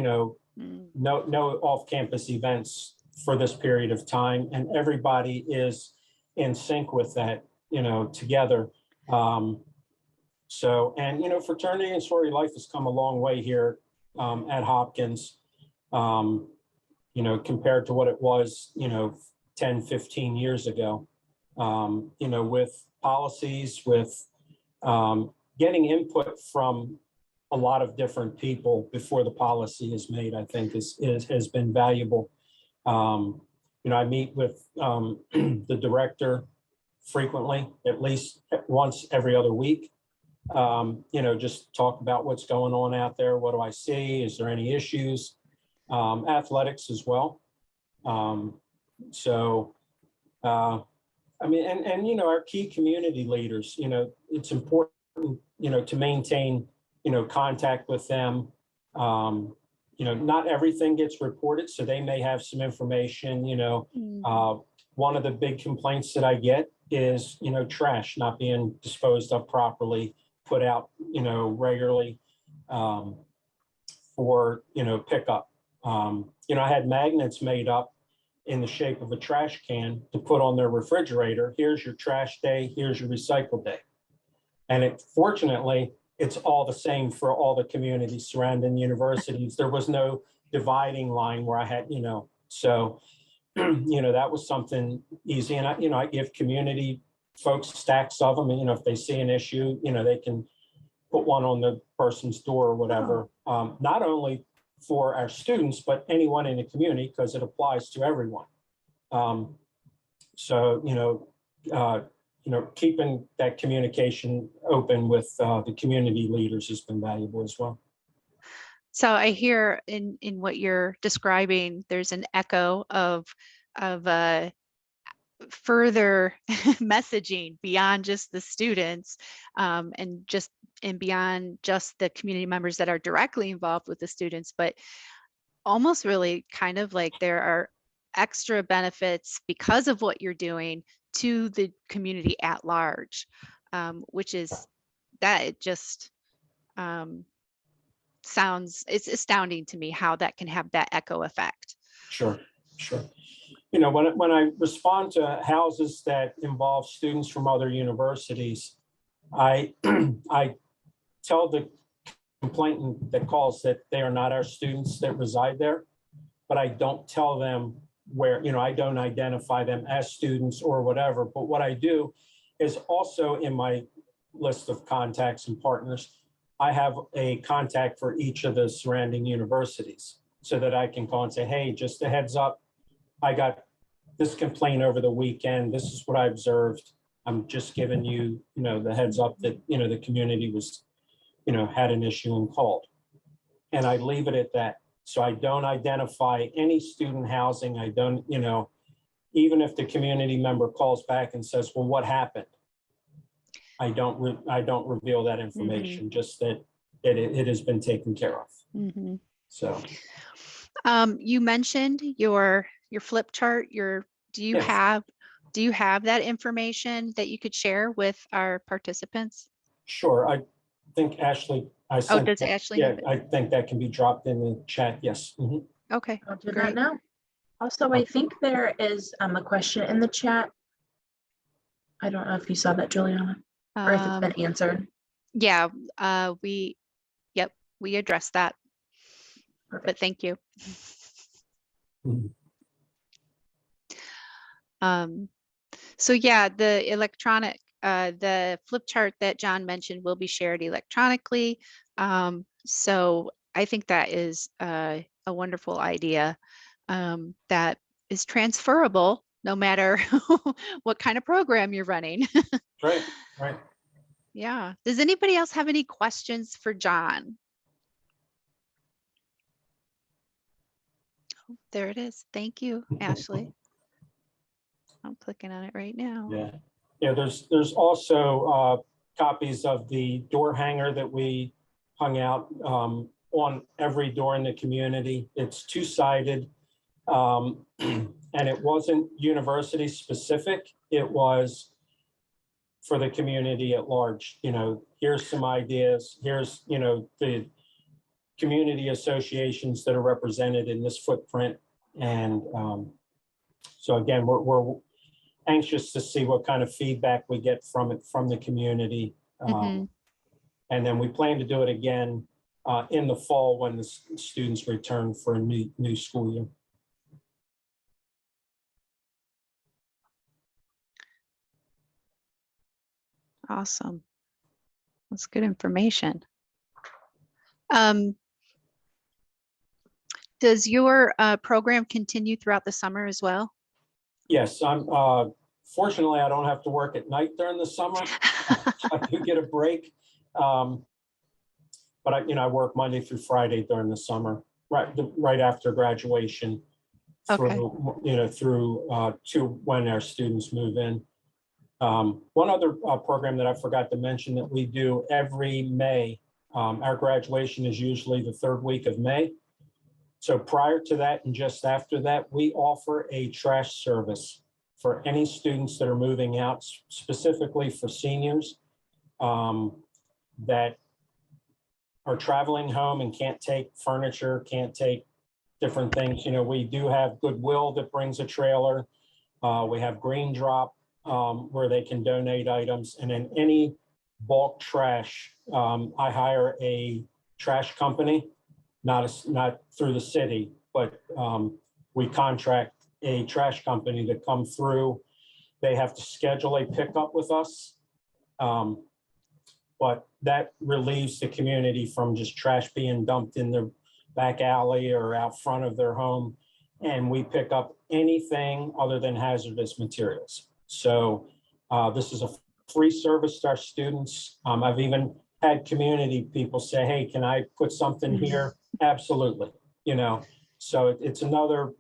no off-campus events for this period of time, and everybody is in sync with that, together. Fraternity and sorority life has come a long way here at Hopkins, compared to what it was, 10, 15 years ago, with policies, with getting input from a lot of different people before the policy is made, I think has been valuable. I meet with the director frequently, at least once every other week. Just talk about what's going on out there. What do I see? Is there any issues? Athletics as well. Our key community leaders, it's important, to maintain, contact with them. Not everything gets reported, so they may have some information, one of the big complaints that I get is, trash not being disposed of properly, put out, regularly for, pickup. I had magnets made up in the shape of a trash can to put on their refrigerator. Here's your trash day, here's your recycle day. And fortunately, it's all the same for all the communities surrounding universities. There was no dividing line where I had, so, that was something easy. And I give community folks stacks of them, and if they see an issue, they can put one on the person's door or whatever. Not only for our students, but anyone in the community, because it applies to everyone. Keeping that communication open with the community leaders has been valuable as well. So I hear in what you're describing, there's an echo of further messaging beyond just the students, and beyond just the community members that are directly involved with the students, but almost really kind of like there are extra benefits because of what you're doing to the community at large, which is that it just sounds, it's astounding to me how that can have that echo effect. Sure, sure. You know, when I respond to houses that involve students from other universities, I I tell the complainant that calls that they are not our students that reside there, but I don't tell them where, you know, I don't identify them as students or whatever. But what I do is also in my list of contacts and partners, I have a contact for each of the surrounding universities so that I can call and say, hey, just a heads up, I got this complaint over the weekend. This is what I observed. I'm just giving you, you know, the heads up that, you know, the community was, you know, had an issue and called. And I leave it at that. So I don't identify any student housing. I don't, you know, even if the community member calls back and says, well, what happened? I don't reveal that information, just that it has been taken care of. So. You mentioned your flip chart. Do you Yes. have that information that you could share with our participants? Sure. I think Ashley, I Oh, sent does that- Ashley yeah, have it? I think that can be dropped in the chat. Yes. Mhm. Okay, I'll do great. that now. Also, I think there is a question in the chat. I don't know if you saw that, Juliana, or if it's been answered. Yeah, we addressed that, but Perfect. thank you. Mhm. So yeah, the electronic, the flip chart that John mentioned will be shared electronically. So I think that is a wonderful idea that is transferable no matter what kind of program you're running. Right, right. Yeah. Does anybody else have any questions for John? Oh, there it is. Thank you, Ashley. I'm clicking on it right now. Yeah. Yeah, there's also copies of the door hanger that we hung out on every door in the community. It's two-sided. And it wasn't university specific. It was for the community at large. You know, here's some ideas. Here's, you know, the community associations that are represented in this footprint. And so again, we're anxious to see what kind of feedback we get from it, from the community. And then we plan to do it again in the fall when the students return for a new school year. Awesome. That's good information. Does your program continue throughout the summer as well? Yes, I'm fortunately, I don't have to work at night during the summer. I do get a break. But I work Monday through Friday during the summer, right after graduation through, Okay. Through to when our students move in. One other program that I forgot to mention that we do every May, our graduation is usually the third week of May. So prior to that and just after that, we offer a trash service for any students that are moving out, specifically for seniors that are traveling home and can't take furniture, can't take different things. You know, we do have Goodwill that brings a trailer. We have Green Drop where they can donate items. And then any bulk trash, I hire a trash company, not through the city, but we contract a trash company to come through. They have to schedule a pickup with us. But that relieves the community from just trash being dumped in the back alley or out front of their home. And we pick up anything other than hazardous materials. So this is a free service to our students. I've even had community people say, hey, can I put something here? Absolutely. You know, so it's another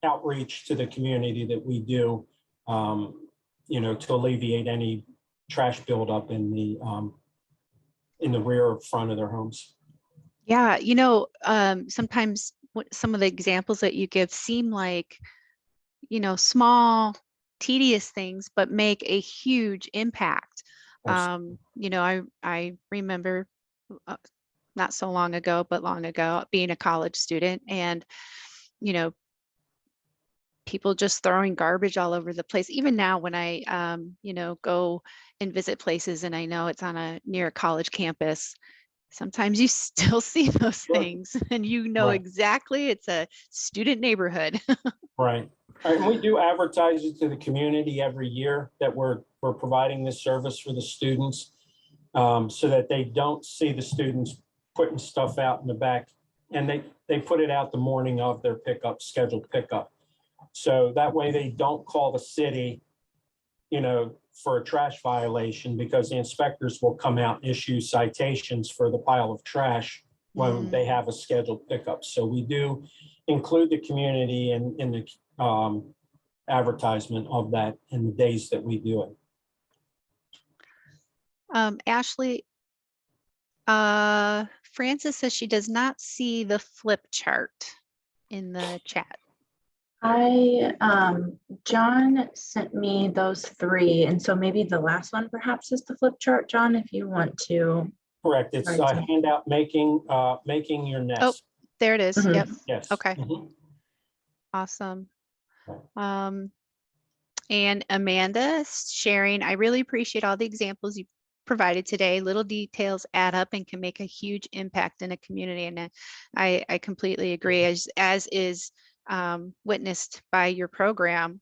outreach to the community that we do, to alleviate any trash buildup in the rear or front of their homes. Yeah, sometimes some of the examples that you give seem like small, tedious things, but make a huge impact. Absolutely. I remember not so long ago, but long ago, being a college student, and, people just throwing garbage all over the place. Even now when I, go and visit places and I know it's on near a college campus, sometimes you still see those Sure. things, and Right. exactly it's a student neighborhood. Right. And we do advertise it to the community every year that we're providing this service for the students, so that they don't see the students putting stuff out in the back, and they put it out the morning of their scheduled pickup. So that way they don't call the city, for a trash violation, because the inspectors will come out and issue citations for the pile of trash when they have a scheduled pickup. So we do include the community in the advertisement of that in the days that we do it. Ashley, Frances says she does not see the flip chart in the chat. John sent me those 3, and so maybe the last one perhaps is the flip chart, John, if you want to. Correct. It's handout making your nest. Oh, there it is. Mhm. Yep. Yes. Okay. Mhm. Awesome. And Amanda sharing, I really appreciate all the examples you provided today. Little details add up and can make a huge impact in a community. And I completely agree, as is witnessed by your program.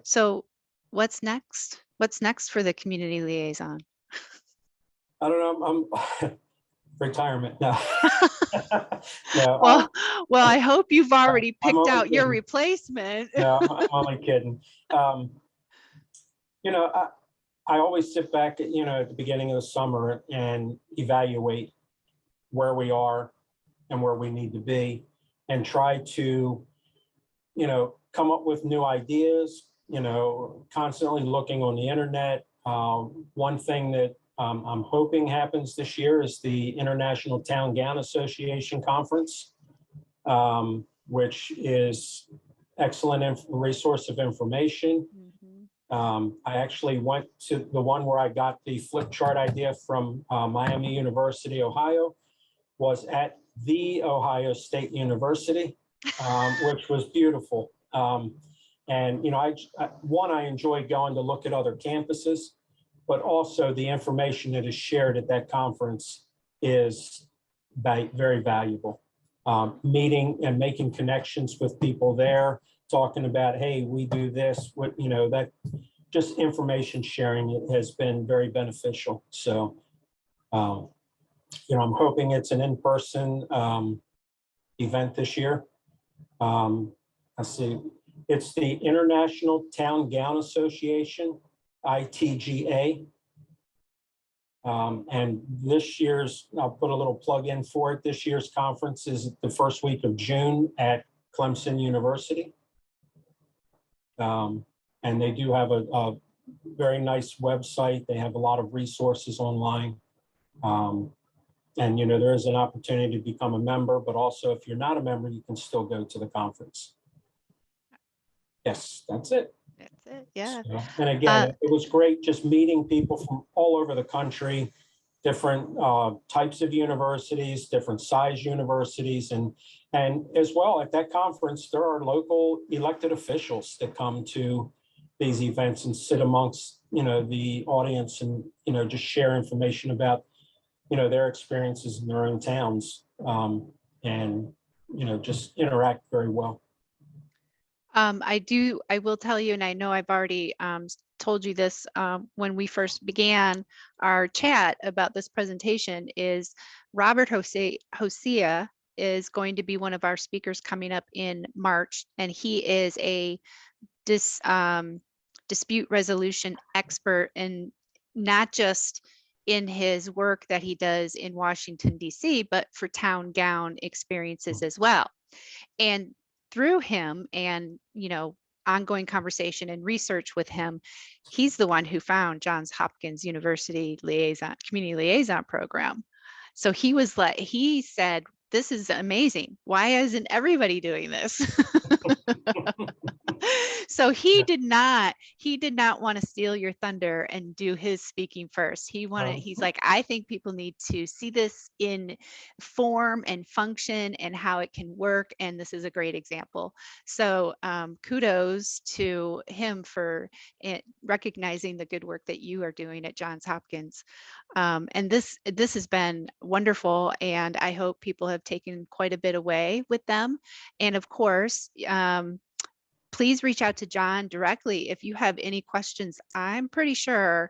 So what's next? What's next for the community liaison? I don't know. I'm retirement. No. No. Well, I hope you've already picked out your kidding. replacement. No, I'm only kidding. I always sit back at the beginning of the summer and evaluate where we are and where we need to be, and try to, come up with new ideas, constantly looking on the internet. One thing that I'm hoping happens this year is the International Town Gown Association Conference, which is excellent resource of information. I actually went to the one where I got the flip chart idea from Miami University, Ohio, was at the Ohio State University, which was beautiful. And I enjoy going to look at other campuses, but also the information that is shared at that conference is very valuable. Meeting and making connections with people there, talking about, hey, we do this, that just information sharing has been very beneficial. So, I'm hoping it's an in-person event this year. Let's see, it's the International Town Gown Association, ITGA. And this year's, I'll put a little plug in for it, this year's conference is the first week of June at Clemson University. And they do have a very nice website. They have a lot of resources online. And, there is an opportunity to become a member, but also if you're not a member, you can still go to the conference. Yes, that's it. That's it. Yeah. So, and again, it was great just meeting people from all over the country, different types of universities, different size universities. And as well at that conference, there are local elected officials that come to these events and sit amongst, the audience and, just share information about, their experiences in their own towns, and, just interact very well. I will tell you, and I know I've already told you this when we first began our chat about this presentation, is Robert Hosea is going to be one of our speakers coming up in March, and he is a dispute resolution expert, and not just in his work that he does in Washington, D.C., but for town gown experiences as well. And through him and, ongoing conversation and research with him, he's the one who found Johns Hopkins University community liaison program. So he said, this is amazing. Why isn't everybody doing this? So he did not want to steal your thunder and do his speaking first. He's like, I think people need to see this in form and function and how it can work. And this is a great example. So kudos to him for recognizing the good work that you are doing at Johns Hopkins. And this has been wonderful. And I hope people have taken quite a bit away with them. And of course, please reach out to John directly if you have any questions. I'm pretty sure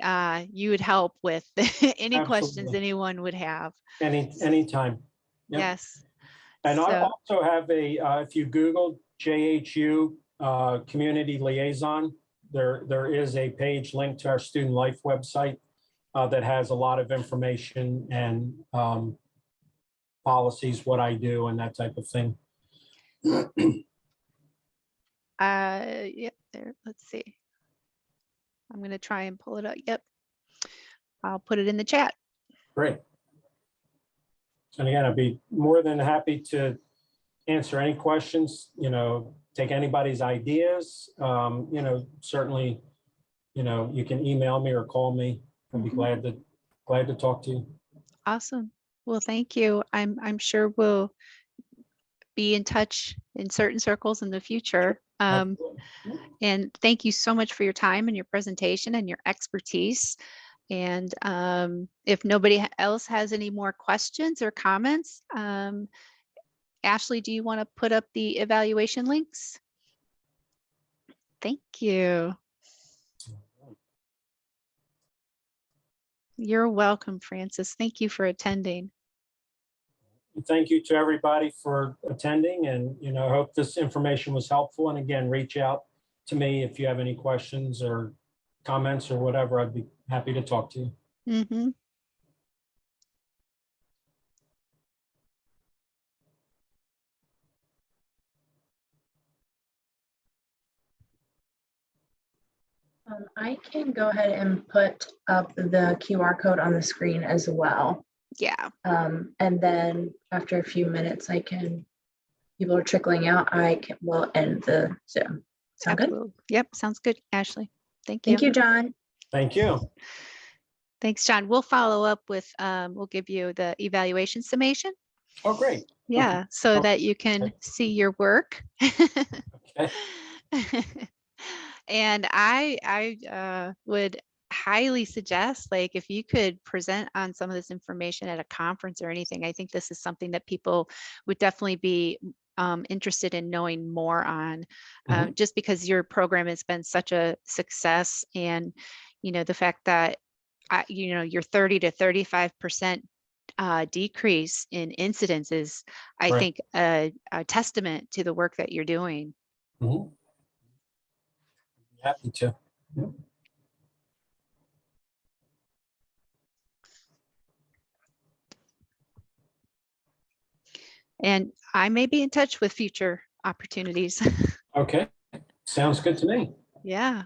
you would help with any questions anyone would have. Anytime. Yep. Yes. And I So, also have if you Google JHU Community Liaison, there is a page linked to our Student Life website that has a lot of information and policies, what I do and that type of thing. yep, there, let's see. I'm going to try and pull it up. Yep. I'll put it in the chat. Great. And again, I'd be more than happy to answer any questions, take anybody's ideas. Certainly, you can email me or call me. I'd be glad to talk to you. Awesome. Well, thank you. I'm sure we'll be in touch in certain circles in the future. And thank you so much for your time and your presentation and your expertise. And if nobody else has any more questions or comments, Ashley, do you want to put up the evaluation links? Thank you. You're welcome, Francis. Thank you for attending. Thank you to everybody for attending, and I hope this information was helpful. And again, reach out to me if you have any questions or comments or whatever. I'd be happy to talk to you. Mm-hmm. I can go ahead and put up the QR code on the screen as well. Yeah. And then after a few minutes, people are trickling out, will end the Zoom. Sound good? Yep, sounds good, Ashley. Thank you. Thank you, John. Thank you. Thanks, John. We'll follow up with, we'll give you the evaluation summation. Oh, great. Yeah, so that you can see your work. Okay. And I would highly suggest, like, if you could present on some of this information at a conference or anything, I think this is something that people would definitely be interested in knowing more on, just because your program has been such a success. And, the fact that, your 30 to 35% decrease in incidents is, I think, a testament to the work that you're doing. Happy to. Yep. And I may be in touch with future opportunities. Okay, sounds good to me. Yeah.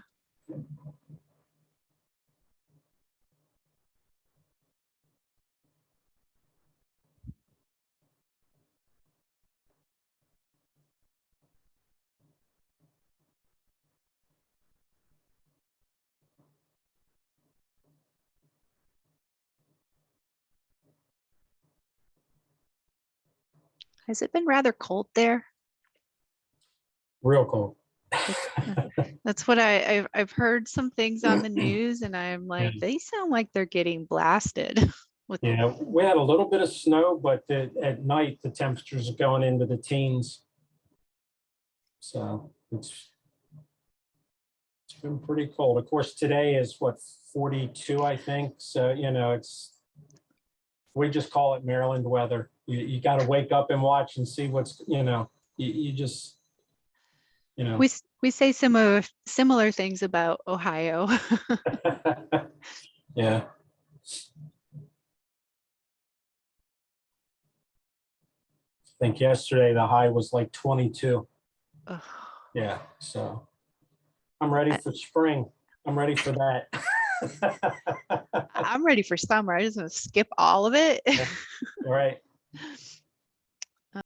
Has it been rather cold there? Real cold. That's what I've heard some things on the news, and I'm like, they sound like they're getting blasted. Yeah, we had a little bit of snow, but at night the temperatures are going into the teens. So it's been pretty cold. Of course, today is what, 42, I think. So, we just call it Maryland weather. You got to wake up and watch and see what's, you just, We say similar things about Ohio. Yeah. I think yesterday the high was like 22. Ugh. Yeah, so I'm ready for spring. I'm ready for that. I'm ready for summer. I just want to skip all of it. All right.